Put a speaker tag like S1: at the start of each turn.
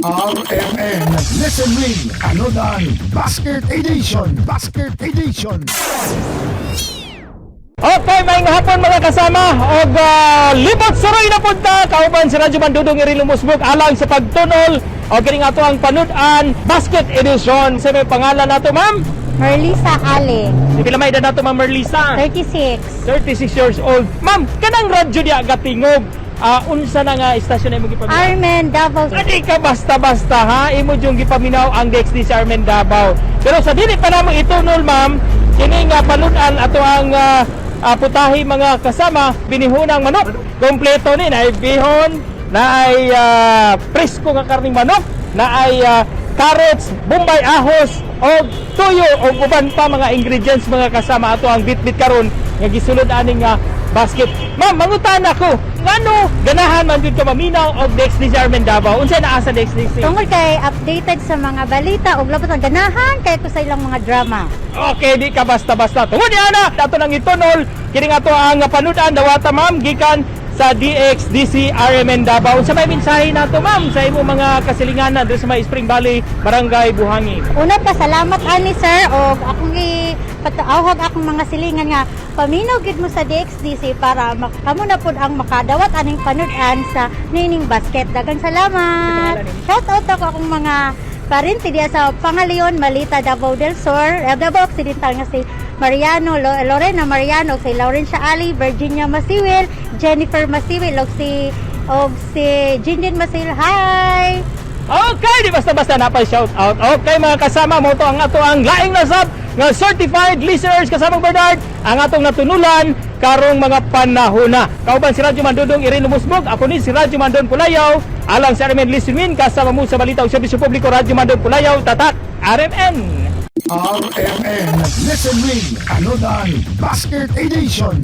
S1: RMN Listen Win Anodan Basket Edition
S2: Okay, maayong hapon mga kasama og libot suroy na punta kauban si Radyo Mandudong iri lumusbog alang sa pagtunol o kining ato ang panud-an Basket Edition. Sa may pangalan nato, ma'am?
S3: Merlisa Ale,
S2: Pila may edad nato, ma'am Merlisa?
S3: 36.
S2: 36 years old. Ma'am, kanang radyo diya gatingog. Unsa na nga istasyon ay mo gipaminaw?
S3: Armen Davao.
S2: Adi ka basta-basta ha, imo yung gipaminaw ang DXD sa Armen Davao. Pero sa dili pa namo itunol, ma'am, kini nga panud-an ato ang putahi mga kasama, binihunang manok. Kompleto ni, na ay bihon, na ay presko nga karning manok, na ay carrots, bombay ahos, o tuyo, o uban pa mga ingredients mga kasama ato ang bit-bit karon nga gisulod aning basket. Ma'am, mangutan ako, ngano ganahan man jud ka maminaw og DXD sa Armen Davao? Unsa naa sa DXD?
S3: Tungod kay updated sa mga balita ug labot ang ganahan kay ko sa ilang mga drama.
S2: Okay, di ka basta-basta. Tungod di ana, dato nang itunol, kini nga to ang panud-an dawata, ma'am, gikan sa DXDC Armen Davao. Sa may mensahe nato, ma'am, sa imo mga kasilinganan dito sa may Spring Valley, Barangay Buhangin.
S3: Una pa salamat ani sir og akong ipataawag akong mga silingan nga paminaw gid mo sa DXDC para kamo na pud ang makadawat aning panud-an sa nining basket. Daghang salamat. Shout out ako akong mga parente diya sa Pangalion, Malita, Davao del Sur, Davao Occidental nga si Mariano, Lorena Mariano, si Laurencia Ali, Virginia Masiwil, Jennifer Masiwil, og si Jinjin Masiwil. Hi!
S2: Okay, di basta-basta na pa shout out. Okay mga kasama mo to ang ato ang laing nasab nga certified listeners kasamang Bernard ang atong natunulan karong mga panahon na. Kauban si Radyo Mandudong iri lumusbog. Ako ni si Radyo Mandon Pulayaw alang sa RMN Listen Win kasama mo sa balita ug serbisyo publiko Radyo Mandon Pulayaw tatak RMN.
S1: RMN Listen Win Anodan Basket Edition